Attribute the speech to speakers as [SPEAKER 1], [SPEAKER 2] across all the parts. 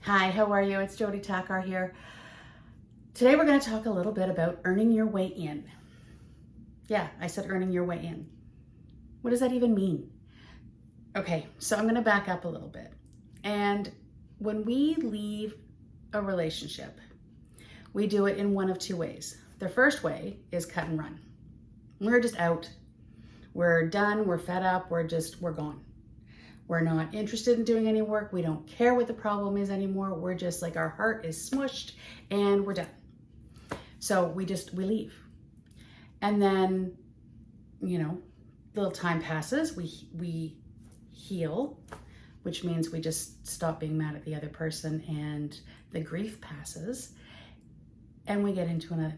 [SPEAKER 1] Hi, how are you? It's Jody Takar here. Today we're going to talk a little bit about earning your way in. Yeah, I said earning your way in. What does that even mean? Okay, so I'm going to back up a little bit. And when we leave a relationship, we do it in one of two ways. The first way is cut and run. We're just out. We're done. We're fed up. We're gone. We're not interested in doing any work. We don't care what the problem is anymore. We're just like, our heart is smushed and we're done. So we leave. And then, little time passes. We heal, which means we just stop being mad at the other person, and the grief passes. And we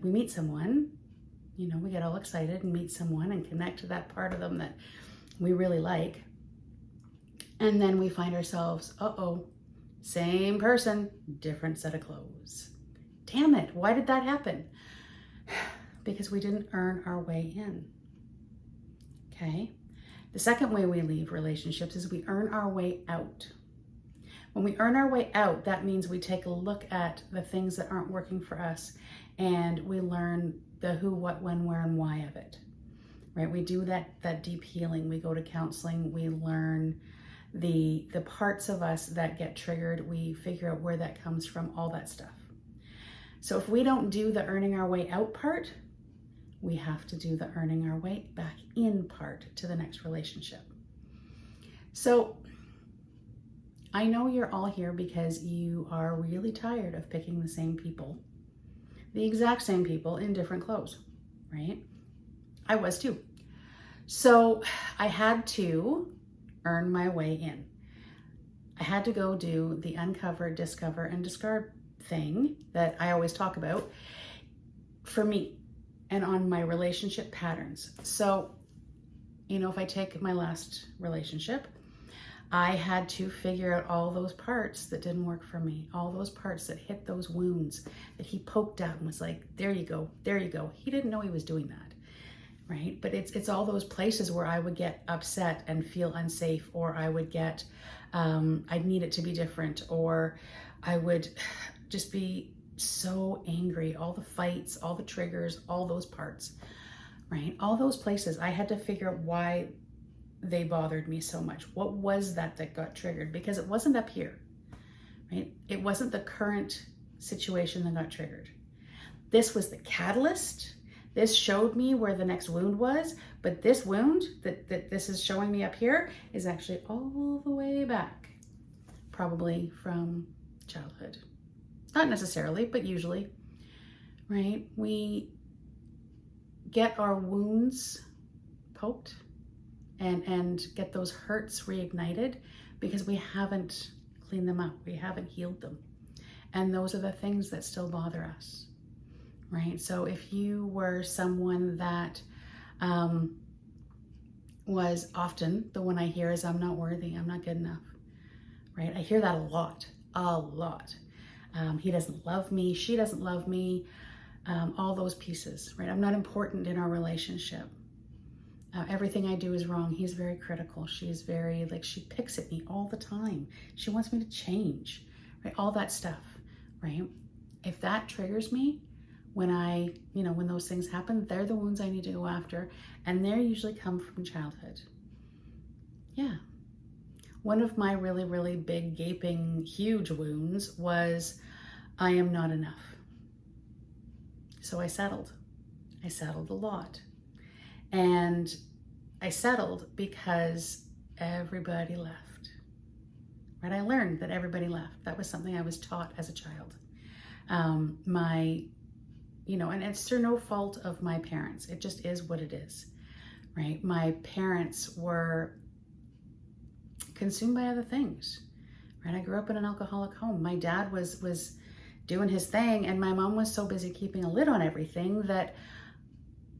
[SPEAKER 1] meet someone, we get all excited and meet someone and connect to that part of them that we really like. And then we find ourselves, same person, different set of clothes. Damn it, why did that happen? Because we didn't earn our way in. Okay? The second way we leave relationships is we earn our way out. When we earn our way out, that means we take a look at the things that aren't working for us and we learn the who, what, when, where, and why of it. Right? We do that deep healing. We go to counseling. We learn the parts of us that get triggered. We figure out where that comes from, all that stuff. So if we don't do the earning our way out part, we have to do the earning our way back in part to the next relationship. So I know you're all here because you are really tired of picking the same people, the exact same people in different clothes, right? I was too. So I had to earn my way in. I had to go do the uncover, discover, and discard thing that I always talk about for me and on my relationship patterns. So, if I take my last relationship, I had to figure out all those parts that didn't work for me, all those parts that hit those wounds that he poked at and was like, there you go, there you go. He didn't know he was doing that. Right? But it's all those places where I would get upset and feel unsafe, or I would get, I'd need it to be different, or I would just be so angry, all the fights, all the triggers, all those parts, right? All those places, I had to figure out why they bothered me so much. What was that got triggered? Because it wasn't up here, right? It wasn't the current situation that got triggered. This was the catalyst. This showed me where the next wound was, but this wound that this is showing me up here is actually all the way back, probably from childhood. Not necessarily, but usually, right? We get our wounds poked and get those hurts reignited because we haven't cleaned them up. We haven't healed them. And those are the things that still bother us. Right? So if you were someone that was often, the one I hear is, I'm not worthy, I'm not good enough, right? I hear that a lot. He doesn't love me, she doesn't love me, all those pieces, right? I'm not important in our relationship. Everything I do is wrong. He's very critical. She's very, she picks at me all the time. She wants me to change, right? All that stuff, right? If that triggers me, when when those things happen, they're the wounds I need to go after, and they usually come from childhood. Yeah. One of my really, really big, gaping, huge wounds was, I am not enough. So I settled. I settled a lot. And I settled because everybody left. Right? I learned that everybody left. That was something I was taught as a child. And it's through no fault of my parents. It just is what it is, right? My parents were consumed by other things, right? I grew up in an alcoholic home. My dad was doing his thing, and my mom was so busy keeping a lid on everything that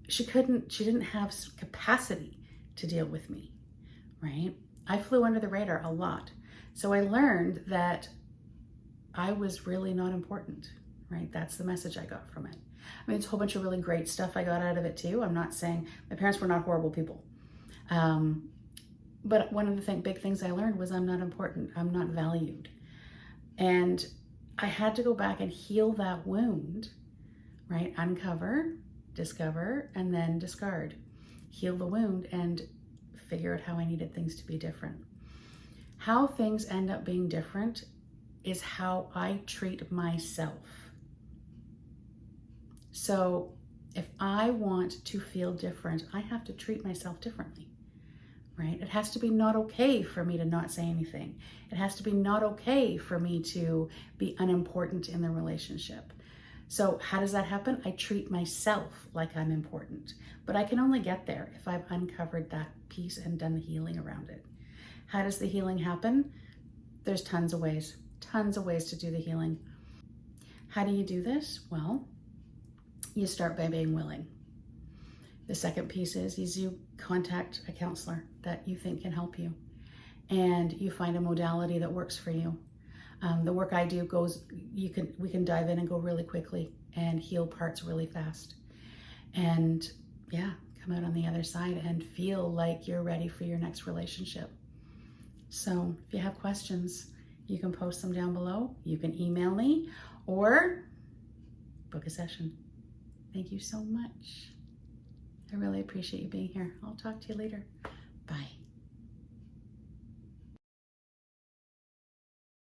[SPEAKER 1] she didn't have capacity to deal with me, right? I flew under the radar a lot. So I learned that I was really not important, right? That's the message I got from it. I mean, it's a whole bunch of really great stuff I got out of it too. I'm not saying my parents were not horrible people. But one of the big things I learned was I'm not important. I'm not valued. And I had to go back and heal that wound, right? Uncover, discover, and then discard. Heal the wound and figure out how I needed things to be different. How things end up being different is how I treat myself. So if I want to feel different, I have to treat myself differently, right? It has to be not okay for me to not say anything. It has to be not okay for me to be unimportant in the relationship. So how does that happen? I treat myself like I'm important, but I can only get there if I've uncovered that piece and done the healing around it. How does the healing happen? There's tons of ways to do the healing. How do you do this? Well, you start by being willing. The second piece is you contact a counselor that you think can help you, and you find a modality that works for you. The work I do we can dive in and go really quickly and heal parts really fast. And yeah, come out on the other side and feel like you're ready for your next relationship. So if you have questions, you can post them down below. You can email me or book a session. Thank you so much. I really appreciate you being here. I'll talk to you later.